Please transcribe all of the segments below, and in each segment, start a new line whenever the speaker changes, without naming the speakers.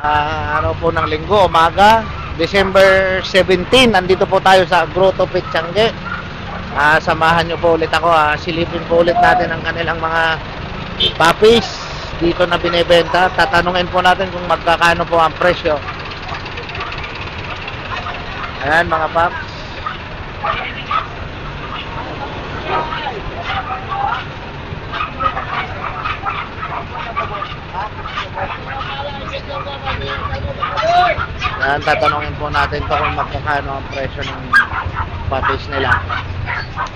Araw po ng linggo, umaga, December 17. Nandito po tayo sa Grotto Petchange. Samahan nyo po ulit ako. Silipin po ulit natin ang kanilang mga puppies dito na binebenta. Tatanungin po natin kung magkakano po ang presyo. Ayan mga paps. Ayan, tatanungin po natin to kung magkakano ang presyo ng puppies nila.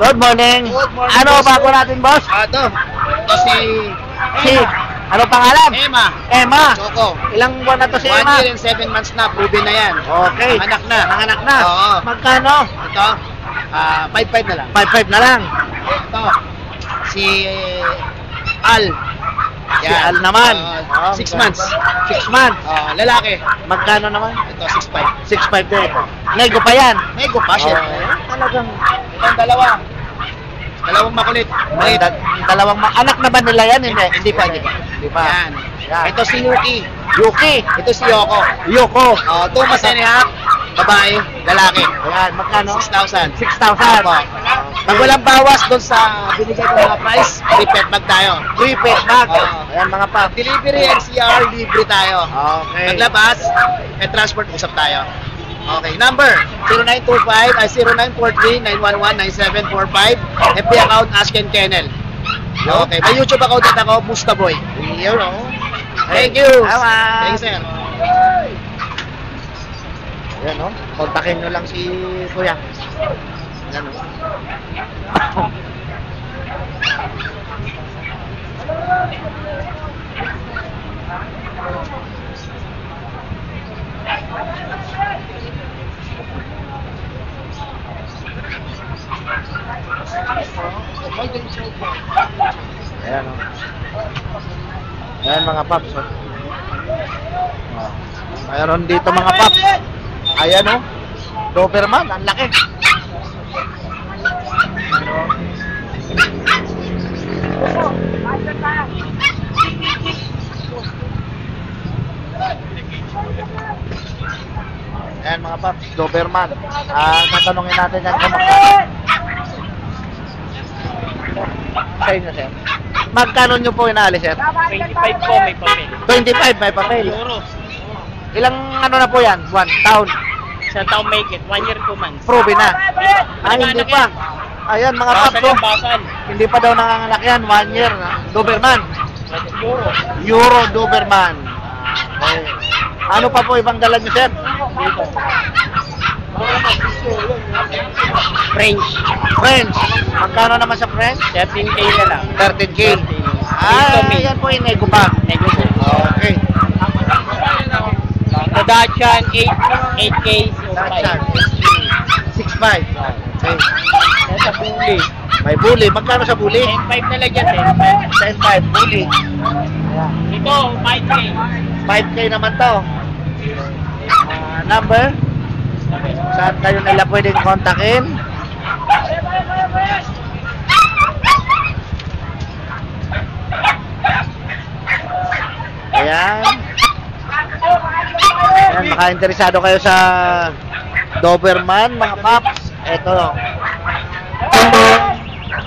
Good morning.
Good morning.
Ano ba ko natin, boss?
Ito si
Ano pangalan?
Emma.
Emma.
Choco.
Ilang buwan na to si
1
Emma?
year and 7 months na. Proven na yan.
Okay.
Anak na.
Nanganak na.
Oo.
Magkano?
Ito, 5-5 na lang.
5-5 na lang.
Ito, si Al.
Si Al naman.
6 months.
6 months.
Lalaki.
Magkano naman?
Ito, 6'5".
6'5 din. Nego pa yan.
Nego pa siya.
Talagang
Itong dalawang makulit. Maliit.
dalawang anak na ba nila yan?
Hindi pa.
Hindi pa.
Yan.
Yan.
Ito si Yuki.
Yuki.
Ito si Yoko.
Yoko.
2 months and a half. Babae, lalaki.
Ayan, magkano?
6,000.
6,000.
Opo. Pag walang bawas doon sa binigay ko mga price, free pet bag tayo.
Free pet bag.
Oo.
Ayan mga pa.
Delivery NCR, libre tayo.
Okay.
Maglabas, and transport, usap tayo. Okay, number 0945-943-911-9745. FB account, Ask and Kennel. Okay, may YouTube account din ako, Busta Boy.
Yun o.
Thank you.
Salamat.
Thanks, sir.
Ayan o. Kontakin nyo lang si Kuya. Ayan o. Ayan o. Ayan mga paps o. Mayroon dito mga paps. Ayan o. Doberman, ang laki. Ayan mga paps, Doberman. Tatanungin natin yan kung magkano. Sa inyo, sir. Magkano nyo po inaalis, sir?
25 po, may papel.
25, may papel.
Euro.
Ilang ano na po yan? 1 taon.
Isang taong may get. 1 year, 2 months.
Proven na. Ay, hindi pa. Ayan mga paps,
Basal
oh.
yung basal.
Hindi pa daw nanganganak yan. 1 year na. Doberman.
Euro.
Euro Doberman. Okay. Ano pa po ibang dala nyo, sir?
French.
French. Magkano naman sa French?
13K na lang.
13K.
Ito,
Yan po yung nego pa.
Nego po.
Okay.
Sa Dachshund, 8K.
Dachshund. 6'5". Okay.
Sa Bully.
May bully. Magkano sa bully?
10.5 na lang yan.
10'5". Bully.
Ito, 5K.
5K naman to. Number? Saan kayo nila pwedeng kontakin? Ayan. Ayan, baka interesado kayo sa Doberman, mga paps. Ito.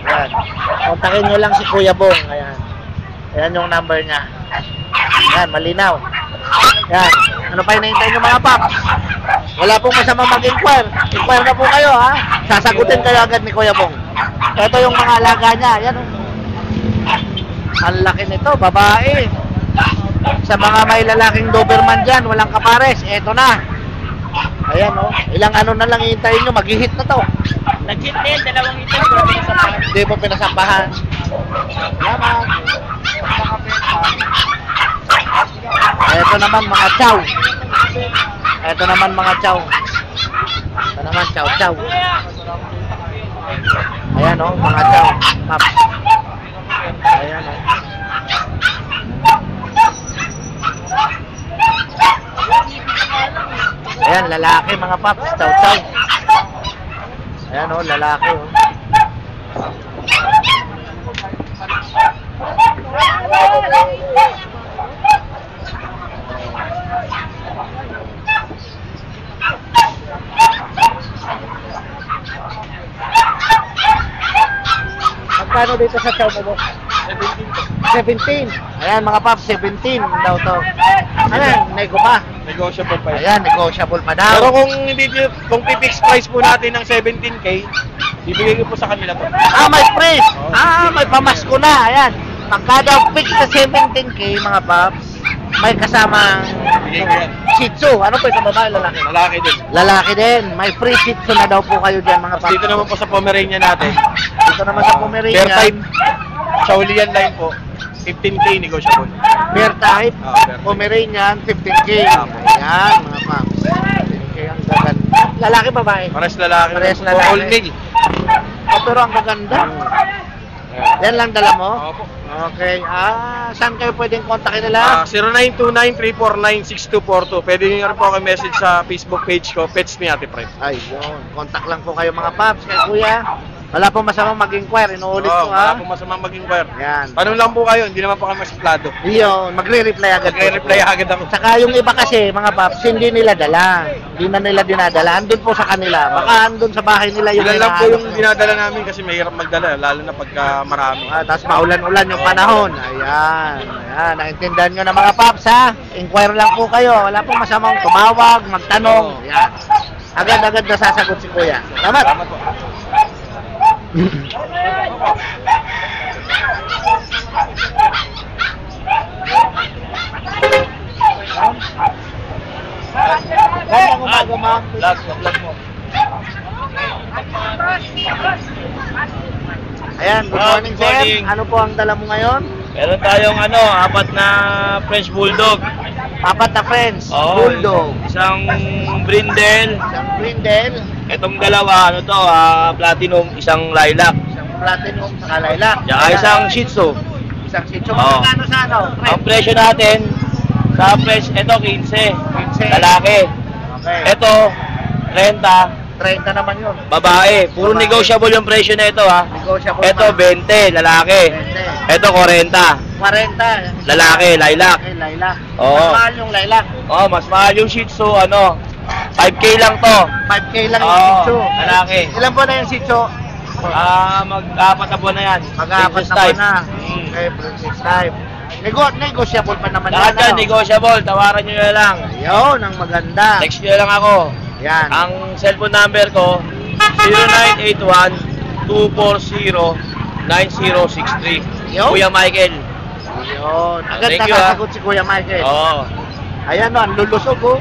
Ayan. Kontakin nyo lang si Kuya Bong. Ayan. Ayan yung number niya. Ayan, malinaw. Ayan. Ano pa hinahintay nyo mga paps? Wala pong masama mag-inquire. Inquire na po kayo, ha? Sasagutin kayo agad ni Kuya Bong. Ito yung mga alaga niya. Ayan. Ang laki nito, babae. Sa mga may lalaking Doberman dyan, walang kapares. Ito na. Ayan, oh. Ilang ano na lang hihintayin nyo, mag-hit na to.
Nag-hit na yan, 2 hit na pinasampahan.
Hindi po pinasampahan. Salamat. Ito naman mga chow. Ito naman mga chow. Ito naman chow chow. Ayan oh, mga chow. Paps. Ayan oh. Ayan, lalaki mga paps. Chow chow. Ayan oh, lalaki oh. magkano dito sa chow mo, boss? 17. Ayan, mga paps, 17 daw to. Ayan, nego pa.
Negotiable pa yan.
Ayan, negotiable pa daw.
Pero kung pipix price po natin ng 17K, bibigay ko po sa kanila po.
May price.
Oh.
May pamasko na. Ayan. Pagka daw fix sa 17K, mga paps, may kasamang
Bigay ko yan.
Shih Tzu. Ano po ito, babae, lalaki?
Lalaki din.
Lalaki din. May free Shih Tzu na daw po kayo dyan, mga paps.
Dito naman po sa Pomeranian natin.
Dito naman sa Pomeranian.
Bear type. Shaulian line po. 15K negotiable.
Bear type.
Bear type.
Pomeranian, 15K.
Tama.
Ayan, mga paps. 15K ang gaganda. Lalaki, babae?
Pares lalaki.
Pares lalaki.
All male.
Pero ang gaganda.
Ayan.
Yan lang dala mo?
Opo.
Okay. Saan kayo pwedeng kontakin nila?
0929-349-6242. Pwede nyo rin po ako message sa Facebook page ko, Pets ni Ate Prime.
Ayun. Contact lang po kayo mga paps. Kay kuya, wala pong masamang mag-inquire. Inuulit ko ha.
Wala po masamang mag-inquire.
Yan.
Tanong lang po kayo, hindi naman po kami masiplado.
Yun. Magre-reply agad. po.
Magre-reply agad ako.
Saka yung iba kasi, mga paps, hindi nila dala. Hindi na nila dinadala. Andun po sa kanila. Baka andun sa bahay nila yung
Ilan lang po
hinahanap
yung
nila.
dinadala namin kasi mahirap magdala, lalo na pagka marami.
Tapos maulan-ulan yung panahon. Ayan. Ayan. Naintindihan nyo na mga paps ha. Inquire lang po kayo. Wala pong masamang tumawag, magtanong. Ayan. Agad-agad nasasagot si kuya. Salamat.
Salamat po.
Gandang umaga, ma'am.
Vlog mo.
Ayan, good morning,
Good morning.
sir. Ano po ang dala mo ngayon?
Meron tayong apat na French Bulldog.
Apat na friends.
Oo.
Bulldog.
Isang Brindle.
Isang Brindle.
Itong dalawa, Platinum, isang Lilac.
Isang Platinum sa Lilac.
Tsaka isang Shih Tzu.
Isang Shih Tzu.
Oo.
Magkano sa ano?
Ang presyo natin, sa presyo, ito 15.
15.
Lalaki.
Okay.
Ito, 30.
30 naman yun.
Babae. Puro
Babae.
negotiable yung presyo na ito ha.
Negotiable.
Ito, 20. Lalaki.
20.
Ito, 40.
40.
Lalaki, Lilac.
Okay, Lilac.
Oo.
Mas mahal yung Lilac.
Oh, mas mahal yung Shih Tzu, 5K lang to.
5K lang yung
Oo,
Shih Tzu.
lalaki.
Ilan po na yung Shih Tzu?
Mag-apat na buwan na yan.
Mag-aapat
Princess
na po
type.
na.
Mm.
Okay, princess type. Negotiable pa naman
Lahat
yan,
yan, negotiable. Tawaran nyo na lang.
Yun, ang maganda.
Text nyo na lang ako.
Yan.
Ang cellphone number ko, 0981-240-9063.
Yo.
Kuya Michael.
Yun. Agad
Thank you,
nakasagot si Kuya Michael.
Oo.
Ayan o, ang lulusog o.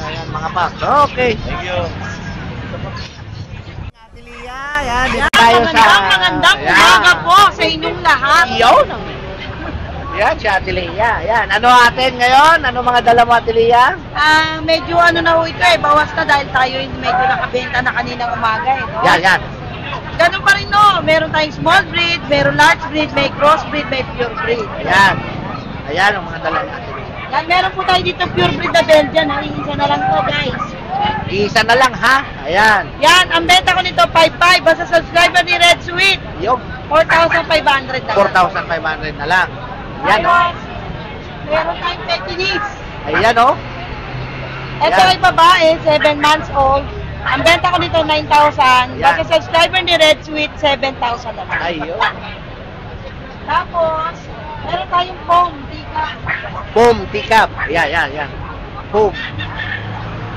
Ayan mga paps. Okay.
Thank you.
Ate Lia, ayan. Dito tayo sa...
Magandang
Ayan.
umaga po sa inyong lahat.
Yun. Yan, si Ate Lia. Ayan. Ano atin ngayon? Ano mga dala mo, Ate Lia?
Medyo na ho ito bawas na dahil tayo medyo nakabenta na kaninang umaga no?
Yan.
Ganun pa rin no, meron tayong small breed, meron large breed, may cross breed, may pure breed.
Ayan. Ayan ang mga dala ni Ate Lia.
Yan, meron po tayo dito pure breed na Belgian, isa na lang to guys.
Isa na lang ha. Ayan.
Yan, ang benta ko nito 5.5 basta subscriber ni Red Sweet,
Yung
4,500 na lang.
4,500 na lang. Yan o.
Meron tayong Pekinese.
Ayan o.
Ito
Yan.
ay babae, 7 months old. Ang benta ko nito 9,000.
Yan.
Basta subscriber ni Red Sweet, 7,000 na lang.
Ayun.
Tapos, meron tayong foam, tika.
Boom, tikap. Yan. Boom.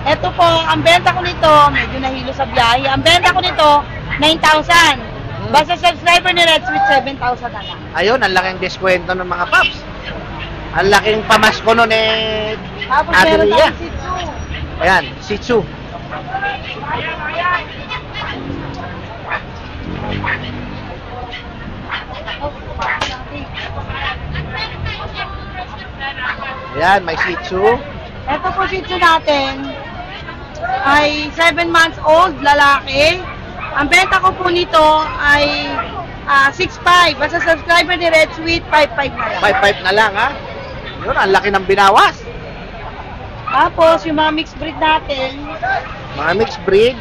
Ito po, ang benta ko nito, medyo nahilo sa biyahe. Ang benta ko nito, 9,000. Basta subscriber ni Red Sweet, 7,000 na lang.
Ayun, ang laking diskwento ng mga paps. Ang laking pamasko nun eh.
Tapos
Ate
meron
Lia.
tayong Shih Tzu.
Ayan, Shih Tzu. Ayan, may Shih Tzu.
Ito po Shih Tzu natin ay 7 months old, lalaki. Ang benta ko po nito ay 6.5. Basta subscriber ni Red Sweet, 5.5 na lang.
5-5 na lang ha. Yun, ang laki ng binawas.
Tapos, yung mga mixed breed natin,
Mga mixed breed.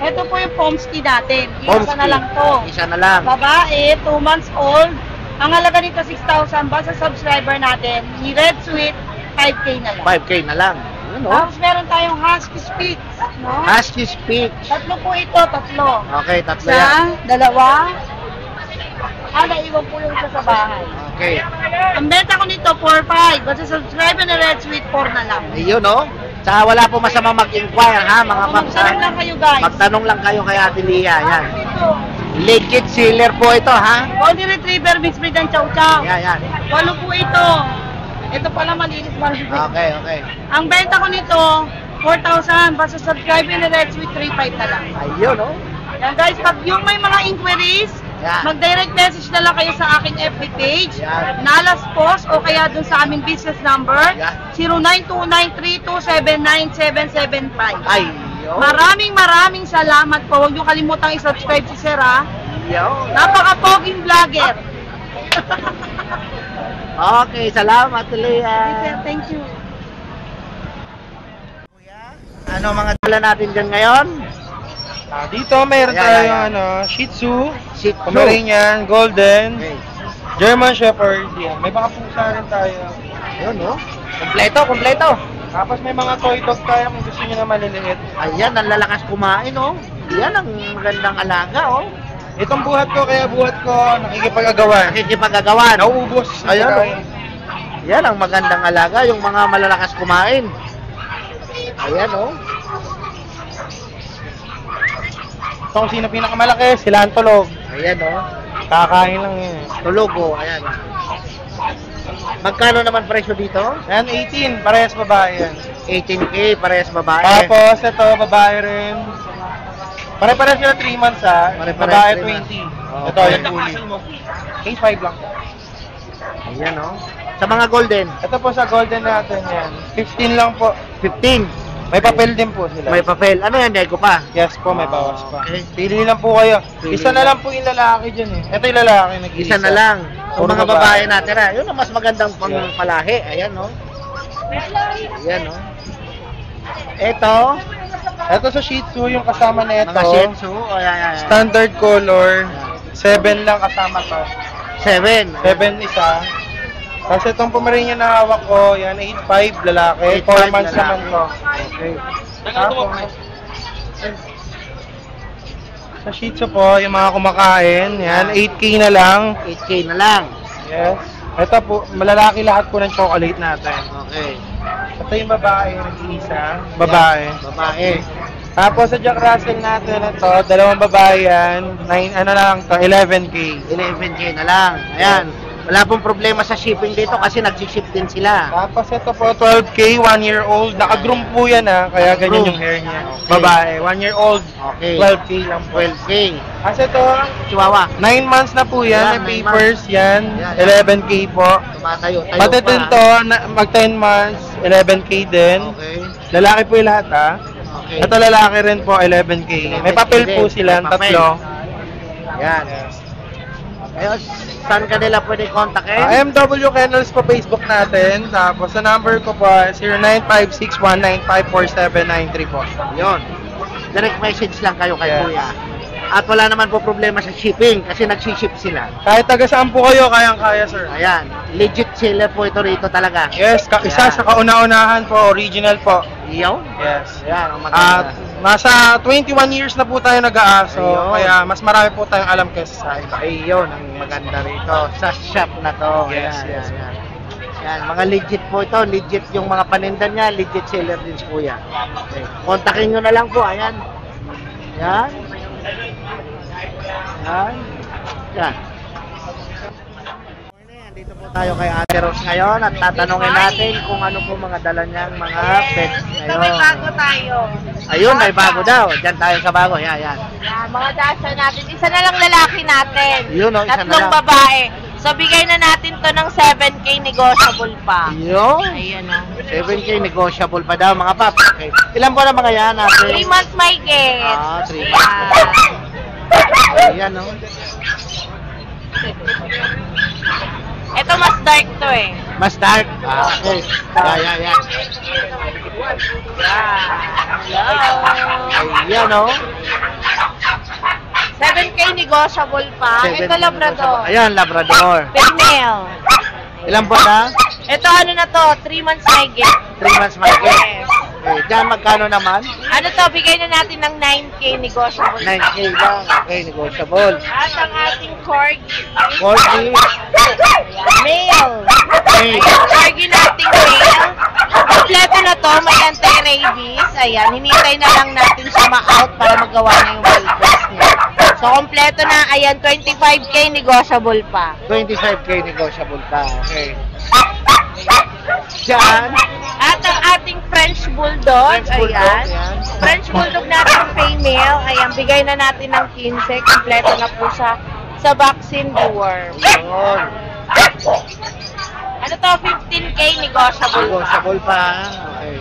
ito po yung Pomsky natin. Isa
Pomsky.
na lang to.
Isa na lang.
Babae, 2 months old. Ang halaga nito 6,000. Basta subscriber natin, ni Red Sweet, 5K na lang.
5K na lang. Yun, Ayun, oh.
Tapos meron tayong Husky Spitz, no?
Husky Spitz.
Tatlo po ito, tatlo.
Okay, tatlo yan.
Isa, dalawa. Naiwan po yung isa sa bahay.
Okay.
Ang benta ko nito, 4-5. Basta subscribe na Red Sweet 4 na lang.
Ayun, oh. Tsaka wala po masama mag-inquire, ha, mga paps.
Magtanong lang kayo, guys.
Magtanong lang kayo kay Ate Lia, yan. Legit seller po ito, ha?
Golden Retriever mixed breed ng Chow Chow.
Yan, yan.
8 po ito. Ito pala malinis.
Okay, okay.
Ang benta ko nito, 4,000. Basta subscribe na Red Sweet 3-5 na lang.
Ayun, oh.
Yan guys, pag yung may mga inquiries,
Yan.
mag-direct message na lang kayo sa aking FB page,
Yan.
Nalas Post, o kaya dun sa aming business number,
Yan.
092932797775.
Ayun.
Maraming salamat po. Huwag niyo kalimutang i-subscribe si Sir, ha?
Ayun.
Napaka-poging vlogger.
Okay, salamat,
Sir,
Lia.
thank you.
Ano mga dala natin dyan ngayon?
Dito mayroon
Ayan,
tayong
ayan.
ano, Shih Tzu,
Shih Tzu.
Pomeranian, Golden,
Okay.
German Shepherd. Yan. May mga pusa rin tayo.
Ayun, oh. Kompleto, kompleto.
Tapos may mga toy dog tayo kung gusto nyo na maliliit.
Ayan, ang lalakas kumain, oh. Yan ang magandang alaga, oh.
Itong buhat ko, kaya buhat ko, nakikipag-agawan.
Nakikipag-agawan.
Nauubos.
Ayun, oh.
Kain.
Yan ang magandang alaga, yung mga malalakas kumain. Ayan, oh.
So, kung sino pinakamalaki, sila ang tulog.
Ayan, oh.
Kakain lang yun.
Tulog, oh. Ayan. Magkano naman presyo dito?
Yan, 18. Parehas babae yan.
18K, parehas babae.
Tapos, ito, babae rin. Pare-parehas sila 3 months ha.
Pare-parehas
Babae
3
20.
months.
Ito,
Okay.
yung bully. 8.5 lang po.
Ayan, oh. Sa mga golden,
Ito po sa golden natin yan. 15 lang po.
15.
May papel din po sila.
May papel. Ano yan, Nego pa?
Yes po, may bawas pa.
Okay.
Pili lang po kayo.
Pili
Isa na
lang.
lang po yung lalaki dyan eh. Ito yung lalaki, nag-iisa.
Isa na lang. O
Puro
mga babae natin, ha. Yun ang mas magandang pangpalahi. Ayan, no. Ayan, no. Ito,
Ito sa Shih Tzu, yung kasama na ito.
mga Shih Tzu. O, ayan, ayan.
Standard color. 7 lang kasama to.
7.
7 isa. Tapos itong Pomeranian na hawak ko, yan 8.5 lalaki.
8.5
4 months naman
lalaki.
to.
Okay.
Tapos, sa Shih Tzu po, yung mga kumakain, yan 8K na lang.
8K na lang.
Yes. Ito po, malalaki lahat po ng chocolate natin.
Okay.
Ito yung babae, nag-iisa. Babae.
Babae.
Tapos sa Jack Russell natin, ito, dalawang babae yan. 9, ano lang to, 11K.
11K na lang. Ayan. Wala pong problema sa shipping dito kasi nagsiship din sila.
Tapos ito po, 12K, 1 year old. Naka-groom po yan ha, kaya ganyan yung hair niya.
Okay.
Babae, 1 year old,
Okay.
12K lang po.
12K.
Kasi ito,
Chihuahua.
9 months na po yan,
Yan,
may
9
papers yan,
Yan,
11K po.
Tumatayo. Tayo
Pati
pa.
din to, mag 10 months, 11K din.
Okay.
Lalaki po yung lahat ha.
Okay.
Ito lalaki rin po, 11K. May
11K
papel po
din.
sila,
May papel.
tatlo.
Yan. Ayun, saan ka nila pwede kontakin?
MW Kennels po Facebook natin. Tapos sa number ko po, 0956-195-4793 po.
Yun. Direct message lang kayo kay
Yes.
Kuya. At wala naman po problema sa shipping kasi nagsiship sila.
Kahit taga saan po kayo, kayang-kaya sir.
Ayan. Legit seller po ito rito talaga.
Yes, isa
Ayan.
sa kauna-unahan po, original po.
Iyaw?
Yes.
Ayan, ang
At
maganda.
nasa 21 years na po tayo nag-aaso,
Ayun.
kaya mas marami po tayong alam kaysa sa iba.
Ayun, ang maganda rito. Sa shop na to.
Yes,
Ayan,
yes.
ayan. Yan, mga legit po ito. Legit yung mga paninda niya. Legit seller din si Kuya. Okay. Kontakin nyo na lang po. Ayan. Yan. Yan. Yan. Dito po tayo kay Ate Rose ngayon at tatanungin natin kung ano po mga dala niyang mga pets
Ito may bago
ngayon.
tayo.
Ayun, may bago daw. Diyan tayo sa bago. Yan, yan.
Yan, mga dasa natin. Isa na lang lalaki natin.
Yun, oh, isa na
Tatlong
lang.
babae. So, bigay na natin to ng 7K negotiable pa.
Yun.
Ayun o.
7K negotiable pa daw mga pap. Okay. Ilan po na mga yan natin?
3 months may get.
Ah, 3 months. Ayan, no?
Ito mas dark to eh.
Mas dark. Ah, okay. Yeah, yeah, yeah.
Hello.
Ayan, no?
7K negotiable pa. Ito
7K
Labrador.
Ayan, Labrador.
Female.
Ilan po na?
Ito ano na to, 3 months may get.
3 months, Michael.
Yes.
Okay. Diyan, magkano naman?
Ano to, bigay na natin ng 9K negotiable.
9K lang. Okay, negotiable.
At ang ating corgi.
40.
Male.
Okay.
Ayan, corgi nating male. Kompleto na to, may anti-rabies. Ayan, hinintay na lang natin siya ma-out para magawa na yung rabies niya. So, kompleto na. Ayan, 25K negotiable pa.
25K negotiable pa. Okay. Diyan.
At ang ating French Bulldog,
French Bulldog,
ayan.
yan.
French Bulldog natin female, ayan, bigay na natin ng 15, kompleto na po siya sa vaccine deworm.
Yun.
Ano to, 15K negotiable pa.
Negotiable pa. Okay.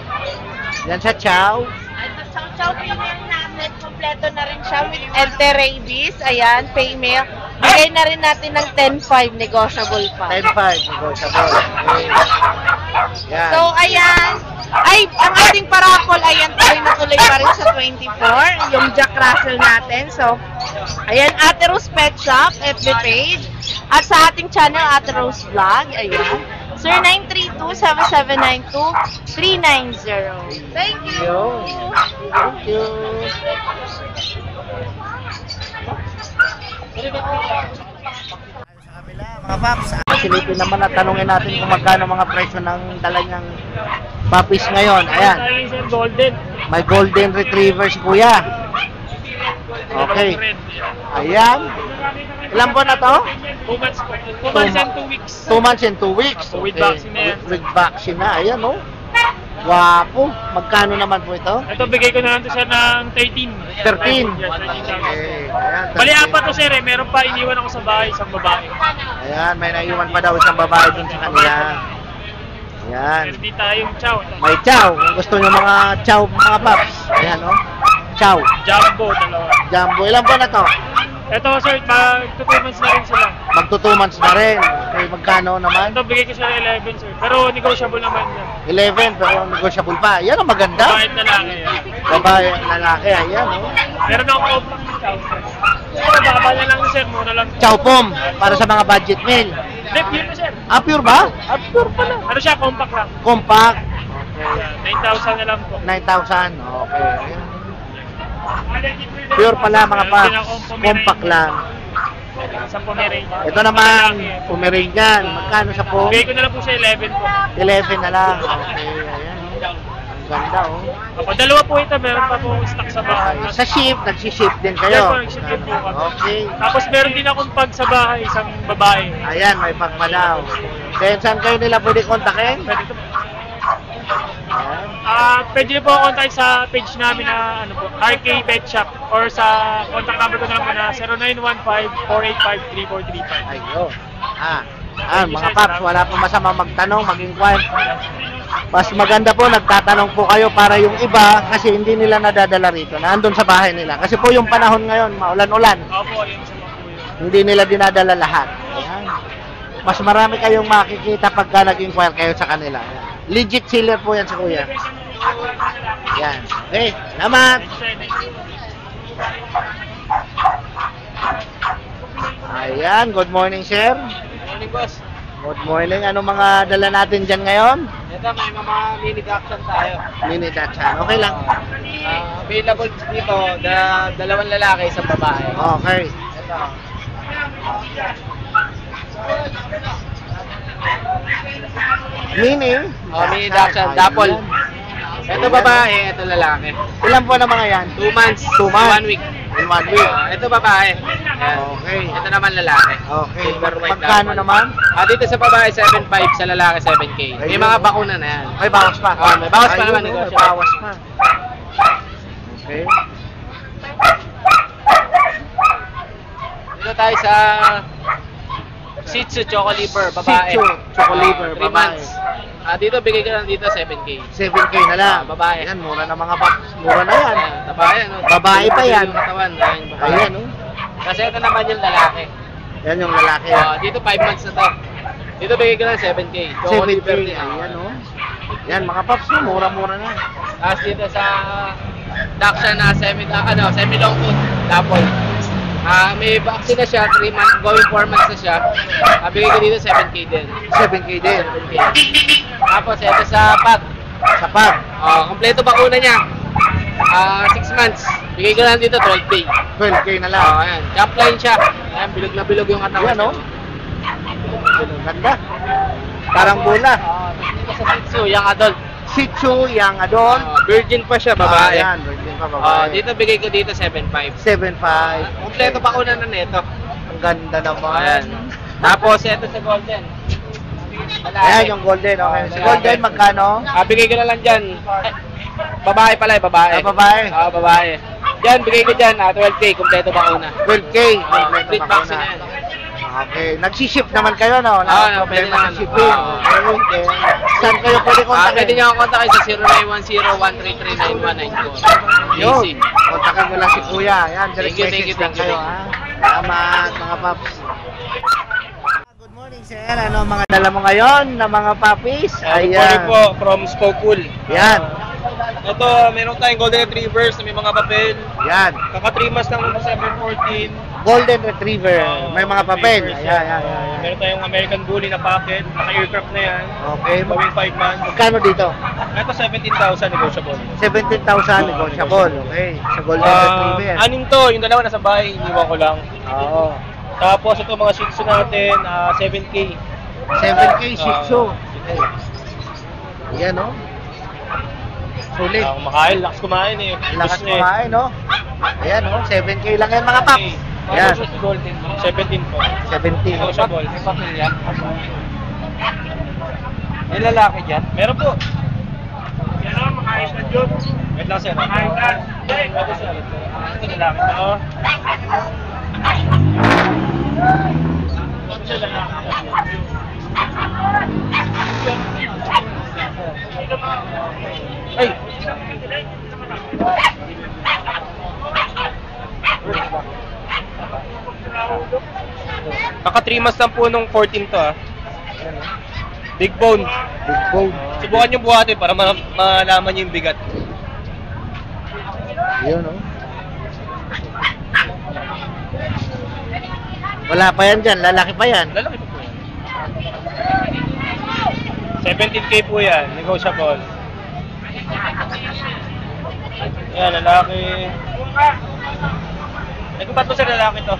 Yan sa chow.
Ito, chow female natin, kompleto na rin siya with anti-rabies, ayan, female. Bigay na rin natin ng 10.5 negotiable pa.
10.5 negotiable. Okay. Yan.
So, ayan. Ay, ang ating parapol, ayan, tuloy na tuloy pa rin sa 24. Yung Jack Russell natin. So, ayan, Ate Rose Pet Shop, FB page. At sa ating channel, Ate Rose Vlog. Ayan. Sir, 932-7792-390. Thank you.
Thank you. Sa kabila, mga paps, silipin naman at tanungin natin kung magkano mga presyo ng dala niyang puppies ngayon. Ayan,
Golden.
may golden retriever si kuya. Okay. Ayan. Ilan po na to?
2 months po. 2
months and
2 weeks.
2 months and 2 weeks.
Opo, with
Okay.
vaccine na yan.
With vaccine na. Ayan, oh. Wapo. Magkano naman po ito?
Ito, bigay ko na lang to sir ng 13.
13.
Yes, 13,000.
Okay. Ayan,
Bali,
13.
apat to sir eh. Meron pa, iniwan ako sa bahay, isang babae.
Ayan, may naiwan pa daw isang babae dun sa kanila. Ayan.
Meron din tayong chow.
May chow. Kung gusto nyo mga chow, mga paps. Ayan, oh. Chow.
Jumbo, dalawa.
Jumbo. Ilan po na to?
Ito sir, mag-2 months na rin sila.
Magto 2 months na rin. Okay, magkano naman?
Ito, bigay ko sila 11 sir. Pero negotiable naman yan.
11, pero negotiable pa. Ayan, ang maganda.
Babae na lang eh.
Babae, lalaki. Ayan, oh.
Meron akong compact na chow sir. Pero baka na lang sir, muna lang.
Chow pom. Para sa mga budget meal.
Hindi, pure na sir.
Ah, pure ba? Ah, pure pala.
Ano siya, compact lang.
Compact.
Yan, 9,000 na lang po.
9,000. Okay. Ayan. Pure pala mga paps. Compact lang.
Sa Pomeranian.
Ito naman, Pomeranian. Magkano sa po?
Bigay ko na lang po sa 11 po.
11 na lang. Okay, ayan. Ang ganda, oh.
Opo, dalawa po ito, meron pa po stock sa bahay.
Okay. Sa ship, nagsiship din
Yes
kayo.
po, nag-ship din po kami.
Okay.
Tapos meron din akong pag sa bahay, isang babae.
Ayan, may pagmalaw. Then, saan kayo nila pwede kontakin?
Pwede ito.
Ayan.
Pwede niyo po ako contact sa page namin na ano po, RK Pet Shop or sa contact number ko na lang po na 0915-485-3435.
Ayun. Mga paps, wala pong masama magtanong, mag-inquire. Mas maganda po, nagtatanong po kayo para yung iba, kasi hindi nila nadadala rito, nandun sa bahay nila. Kasi po yung panahon ngayon, maulan-ulan,
Opo, yun sa mga po yun.
hindi nila dinadala lahat. Ayan. Mas marami kayong makikita pagka nag-inquire kayo sa kanila. Ayan. Legit seller po yan si kuya. Yan. Okay, salamat. Ayan, good morning sir.
Morning, boss.
Good morning. Ano mga dala natin dyan ngayon?
Ito, may mga mini action tayo.
Mini Dachshund. Okay lang.
Available dito, dalawang lalaki, isang babae.
Okay.
Ito.
Mini?
Mini Dachshund, double. Ito babae, ito lalaki.
Ilan po na mga yan?
2 months,
2 months.
1 week.
In 1 week.
Ito babae. Ayan.
Okay.
Ito naman lalaki.
Okay.
Silver white
Magkano
double.
naman?
Dito sa babae 7.5, sa lalaki 7K. May
Ayun.
mga bakuna na yan.
May bawas pa.
May bawas pa
Ayun,
naman.
May
negosyo.
bawas pa. Okay.
Dito tayo sa Shih Tzu Choco Liver, babae.
Shih Tzu, Choco Liver,
3
babae.
months. Dito bigay ka lang dito 7K.
7K na lang.
Babae.
Yan, mura na mga paps. Mura na yan.
Ayan, babae, no?
Babae pa yan.
Yung katawan, ayan, babae.
Ayan, oh.
Kasi ito naman yung lalaki.
Yan yung lalaki.
Dito 5 months na to. Dito bigay ka lang 7K. Choco
7K.
Liver din.
Ayan, oh. Yan, mga paps, oh, mura-mura na.
Tapos dito sa Dachshund na semi-long coat, double. May vaccine na siya, 3 months, going 4 months na siya. Bigay ko dito 7K din.
7K din.
7K. Tapos ito sa pag,
Sa pag.
Kompleto bakuna niya. 6 months. Bigay ko lang dito 12K.
12K na lang.
Ayan. Jump line siya. Ayan, bilog na bilog yung katawan.
Ayan, oh. Ganda. Parang bola.
Dito sa Shih Tzu, young adult.
Shih Tzu, young adult.
Virgin pa siya, babae.
Ayan, virgin pa babae.
Dito bigay ko dito 7.5.
7.5.
Kompleto bakuna na nito.
Ang ganda naman.
Ayan. Tapos, ito sa golden.
Ayan yung golden, okay. Si golden, magkano?
Bigay ko na lang dyan. Babae pala, babae.
Babae.
Babae. Dyan, bigay ko dyan, 12K, kompleto bakuna.
12K.
Complete vaccine na yan.
Okay. Nagsiship naman kayo, no?
No, pwede
Problema
naman.
ng shipping. Okay. Saan kayo pwede kontakin?
Pwede niyo ako kontakin sa 0910-133-9194.
Yun.
Easy.
Kontakin mo lang si Kuya. Ayan, direct
Thank you,
message
thank you,
lang kayo,
thank you.
ha? Salamat, mga paps. Good morning, sir. Ano ang mga dala mo ngayon na mga puppies?
Good morning po from Spokepool.
Yan.
Ito, meron tayong Golden Retrievers na may mga papel.
Yan.
Kaka 3 months ng December 14.
Golden Retriever. May mga papel.
Retrievers,
Ayan.
Meron tayong American Bully na packet. Naka-aircraft na yan.
Okay.
Gawing 5 months.
Magkano dito?
Ito 17,000 negotiable.
17,000 negotiable. Okay. Sa Golden Retriever.
Anin to, yung dalawa nasa bahay, iniwan ko lang.
Oo.
Tapos ito mga Shih Tzu natin, 7K.
7K Shih Tzu. Yan, no? Sulit.
Kumakain, lakas kumain eh.
Lakas
Gusto niya eh.
kumain, no? Ayan, no? 7K lang yan, mga paps. Ayan.
Golden, 17 po.
17.
Negotiable.
May papel yan.
May lalaki dyan? Meron po.
Yan o, makayos na yun.
Wait lang sir.
Makayos na.
Ito sir. Ito lalaki to.
Ito lalaki.
Ay! Baka 3 months lang po nung 14 to Big bone.
Big bone.
Subukan nyo buhatin para malaman nyo yung bigat.
Yun, no? Wala pa yan dyan. Lalaki pa yan.
Lalaki po yan. 17K po yan. Negotiable. Yan, lalaki. Ito tatlo sa lalaki to.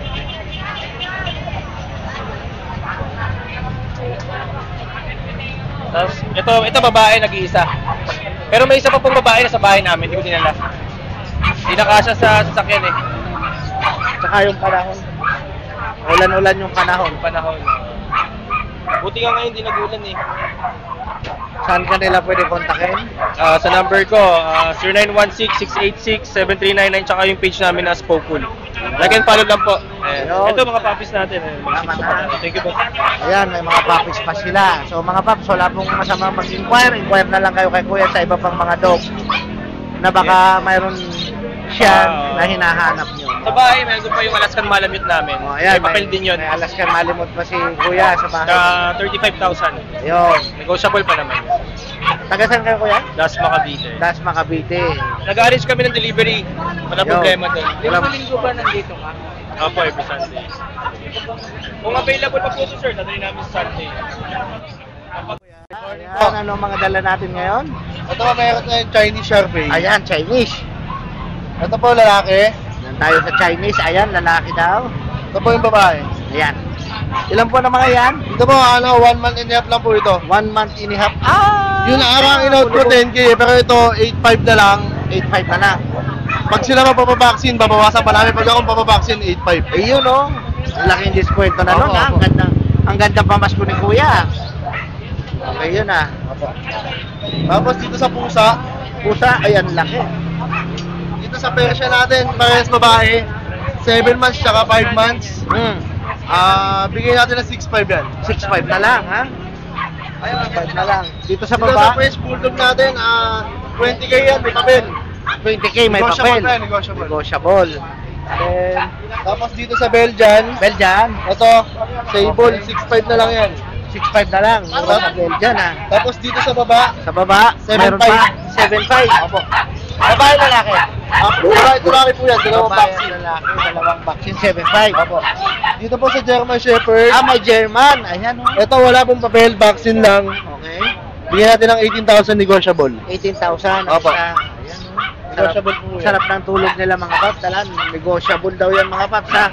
Tapos, ito babae, nag-iisa. Pero may isa pa pong babae na sa bahay namin, hindi ko dinala. Hindi nakasya sa sasakyan eh.
Tsaka yung panahon. Ulan-ulan yung panahon.
Panahon. Buti nga ngayon, hindi nagulan eh.
Saan ka nila pwede kontakin?
Sa number ko, 0916-686-7399, tsaka yung page namin na Spokepool. Like and follow lang po.
Ayun.
Ito mga puppies natin.
Salamat, ha.
Thank you po.
Ayan, may mga puppies pa sila. So mga paps, wala pong masama mag-inquire. Inquire na lang kayo kay Kuya sa iba pang mga dog na baka mayroon siya na hinahanap nyo.
Sa bahay, meron pa yung Alaskan Malamute namin.
Oh, ayan,
may papel din yun.
May Alaskan Malamute pa si Kuya sa bahay.
Sa 35,000.
Ayun.
Negotiable pa naman.
Taga saan kayo, Kuya?
Dasma Cavite.
Dasma, Cavite.
Nag-arrange kami ng delivery. Wala
Yo.
problema doon.
Walang-
Linggo ba nandito ka?
Opo, every Sunday. Kung available pa po ito, sir, dadali namin sa Sunday.
Ayan, ano mga dala natin ngayon?
Ito po, mayroon tayong Chinese Sharpei.
Ayan, Chinese.
Ito po, lalaki.
Yan tayo sa Chinese. Ayan, lalaki daw.
Ito po yung babae.
Ayan. Ilan po na mga yan?
Ito po, 1 month and a half lang po ito.
1 month and a half. Ah!
Yung nakarang in-out ko 10K, pero ito 8.5 na lang.
8.5 na lang.
Pag sila mapapabaksin, babawasan pa namin. Pag akong papabaksin, 8.5.
Ayun, oh. Ang laking diskwento na
Opo,
nun, ha?
opo.
Ang ganda pamasko ni Kuya. Okay, yun, ah.
Tapos dito sa pusa,
Pusa, ayan, laki.
dito sa Persia natin, parehas babae. 7 months tsaka 5 months. Bigay natin ng 6.5 yan.
6.5 na lang, ha? 6.5 na lang. Dito sa
Dito sa
baba,
French Bulldog natin, 20K yan, may papel.
20K may
Negotiable
papel.
na, negotiable.
Negotiable. Then,
Tapos dito sa Belgian,
Belgian,
ito, Sable, 6.5 na lang yan.
6.5 na lang. Mura sa Belgian, ha?
Tapos dito sa baba,
Sa baba,
7.5.
meron pa. 7.5.
Opo.
Babae, lalaki.
Ito laki po yan, dalawang
Babae,
vaccine.
lalaki, dalawang vaccine, 7.5.
Opo. Dito po sa German Shepherd,
Ah, may German. Ayan, oh.
ito wala pong papel, vaccine lang.
Okay.
Bigyan natin ng 18,000 negotiable.
18,000.
Opo.
Ayan,
Negotiable po yan.
Sarap ng tulog nila mga paps. Talan, negotiable daw yan mga paps ha.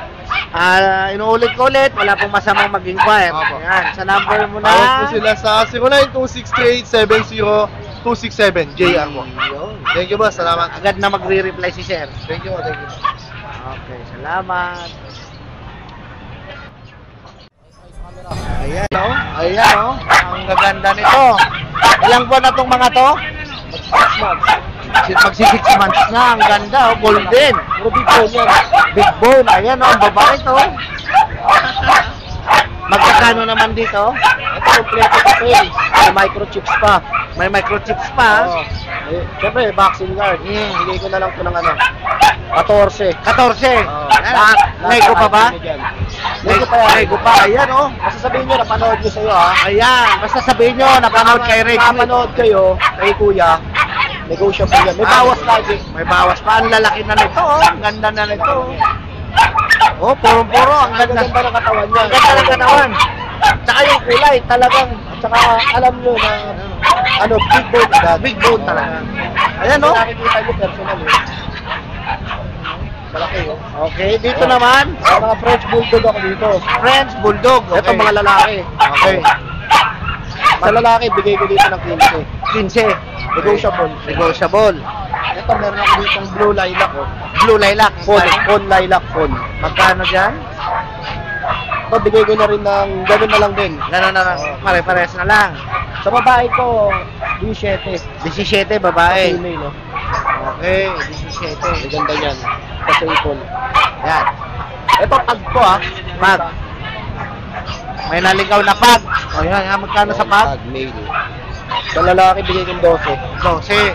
Inuulit ko ulit, wala pong masamang mag-inquire.
Opo.
Ayan, sa number mo na.
Tawag po sila sa 0926387027. JR po.
Yun.
Thank you boss, salamat.
Agad na magre-reply si sir.
Thank you, thank you.
Okay, salamat. Ayan o, ayan o. Ang gaganda nito. Ilang buwan na itong mga to? Magsi 6 months na, ang ganda o, golden. Puro big bone yan. Big bone, ayan o, ang babae to. Magkakano naman dito?
Ito, kompleto pa po eh. May microchips pa.
May microchips pa.
Oo. Siyempre, vaccine card. Bigay ko na lang po ng 14.
14.
Oo.
Ayan, nego pa ba?
Nego pa yan.
Nego pa, ayan o.
Basta sabihin nyo, napanood nyo sa'yo ha.
Ayan, basta sabihin nyo, napanood kay Red Sweet.
Napanood kayo, kay kuya, negotiable yan. May bawas lagi.
May bawas pa. Ang lalaki na nito, oh. Ang ganda na nito. Oh, puro-puro. Ang
Ang
ganda.
ganda ng katawan niya.
Ang ganda ng katawan.
Tsaka yung kulay, talagang, tsaka alam nyo na, big bone agad.
Big bone talaga. Ayan, oh.
Nakikita nyo personal eh. Malaki oh.
Okay, dito naman.
Mga French Bulldog ako dito.
French Bulldog. Okay.
Ito mga lalaki.
Okay.
Sa lalaki, bigay ko dito ng
15.
15. Negotiable.
Negotiable.
Ito, meron ako dito blue lilac oh.
Blue lilac.
Phone lilac phone.
Magkano dyan?
Ito, bigay ko na rin ng gano'n na lang din.
Gano'n na lang. Pare-pares na lang.
Sa babae ko, 17.
17, babae.
Female, no?
Okay, 17.
Maganda yan. Sa ipon.
Yan.
Ito, pag ko
Pag. May naligaw na pag. O yan, yan. Magkano sa pag?
male. Sa lalaki, bigay ko 12.
12.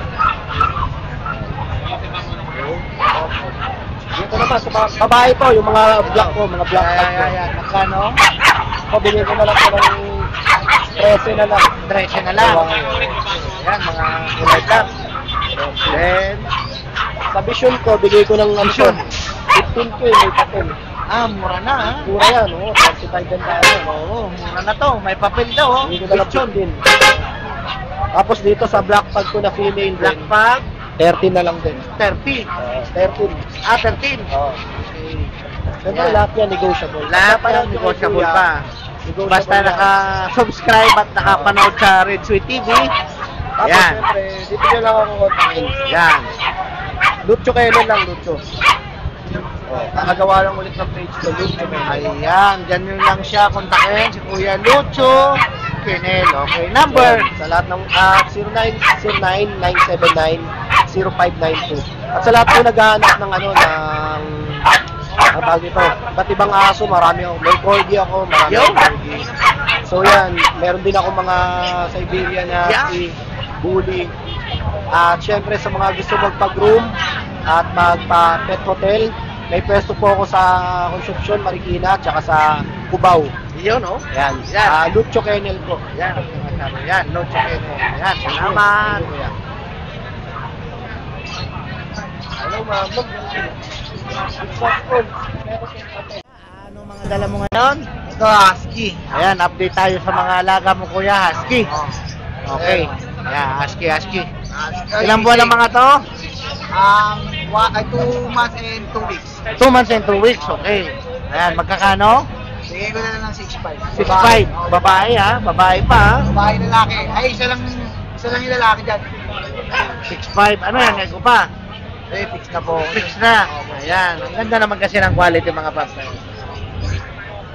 Dito naman, sa babae po, yung mga black ko, mga black tag ko.
Yan. Magkano?
Pabigay ko na lang ko ng 13 na lang.
13 na lang. Yan, mga kulay black. Then,
Sa vision ko, bigay ko ng
Vision.
15K, may papel.
mura na ha.
Mura yan, 35 din tayo.
Oo, mura na to. May papel daw oh.
Bigay ko na lang 15. Tapos dito sa black tag ko na female
Black
din,
pag,
13 na lang din.
30.
13.
13.
Oo.
Okay.
Siyempre,
Yan.
lahat yan negotiable.
Lahat
Basta
yan,
yung
negotiable
kuya,
pa.
negotiable
Basta
yan.
naka-subscribe at nakapanood sa Red Sweet TV.
Tapos
Yan.
siyempre, dito nyo lang ako kontakin.
Yan.
Lucho Kailan lang, Lucho. Nakagawa lang ulit ng page ko, Lucho Kailan.
Ayan, ganyan lang siya. Kontakin si Kuya Lucho Kenel. Okay, number.
Sa lahat ng 0909-979-0592. At sa lahat po naghahanap ng ang tawag ito, iba't ibang aso, marami ako. May corgi ako, marami
Yo.
akong corgi. So yan, meron din ako mga Siberian Husky, Bully. At syempre sa mga gusto magpag-room at magpa-pet hotel, may pwesto po ako sa Concepcion, Marikina, tsaka sa Cubao.
Yun, oh.
Yan,
Yan.
Lucho Kennel po.
Yan. Yan, Lucho Kenel. Yan, salamat.
Hello, ma'am.
Ano mga dala mo ngayon? Ito, Husky. Ayan, update tayo sa mga alaga mo, Kuya. Husky. Okay. Ayan, Husky. Ilang buwan ang mga to?
2 months and 2 weeks.
2 months and 2 weeks. Okay. Ayan, magkakano?
Bigay ko na lang ng 6.5.
6'5". Babae ha? Babae pa ha?
Babae, lalaki. Ay, isa lang yung lalaki dyan.
6'5". Ano yan? Ego pa?
Eh, fix na po.
Fix na. Ayan. Ang ganda naman kasi ng quality mga paps.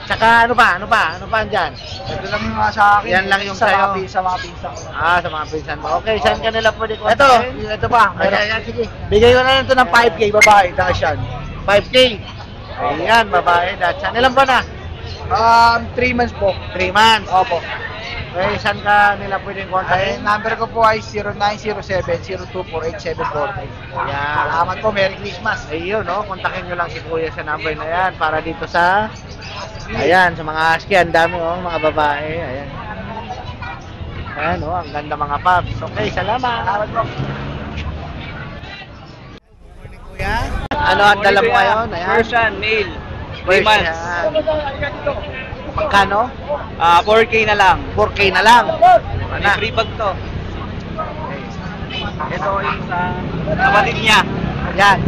Tsaka ano pa? Ano pa andyan?
Ito lang yung mga sa akin.
Yan lang yung
sa
sa'yo.
Sa mga pinsa ko.
Sa mga pinsan mo. Okay, saan ka nila pwede
Ito
kontakin?
pa.
Ayan, sige.
Bigay ko na lang ito ng 5K, babae, Dashan.
5K. Ayan, babae. Datsan. Ilan ba na?
3 months po.
3 months.
Opo.
Okay, saan ka nila pwedeng
Ay,
kontakin?
number ko po ay 0907-024-8743.
Ayan.
Salamat po, Merry Christmas.
Ayun, no? Kontakin nyo lang si Kuya sa number na yan para dito sa... Ayan, sa mga husky. Ang dami, oh, mga babae. Ayan. Ayan, oh, ang ganda mga paps. Okay, salamat.
Salamat po.
Kuya, ano ang dala mo ngayon? Ayan.
Persian, male. 3
Persian.
months.
Magkano?
4K na lang.
4K na lang.
May free bag to. Ito yung sa kapatid niya.
Yan,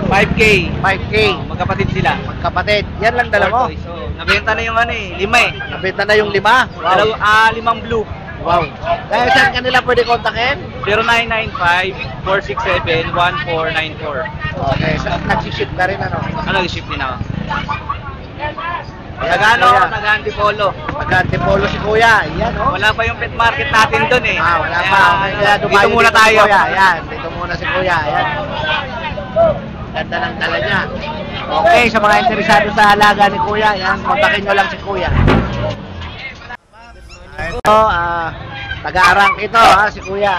5K.
5K.
Magkapatid sila.
Magkapatid. Yan lang dala mo.
So, nabenta na yung ano eh, 5 eh.
Nabenta na yung 5. Wow.
5 blue.
Wow. Dahil saan kanila pwede kontakin?
0995-467-1494.
Okay, so nagsiship ka rin ano?
Ano, i-ship din ako.
Ayan,
Nagano,
kuya.
nag-antipolo.
Mag-antipolo si kuya. Yan oh.
Wala pa yung pet market natin dun eh.
Wala pa. Kaya
dito
dumayo
muna
si
tayo.
Kuya. Ayan, dito muna si kuya. Ayan. Ganda ng dala niya. Okay, sa mga interesado sa alaga ni kuya, ayan, kontakin nyo lang si kuya. Ito, taga-arang ito si kuya.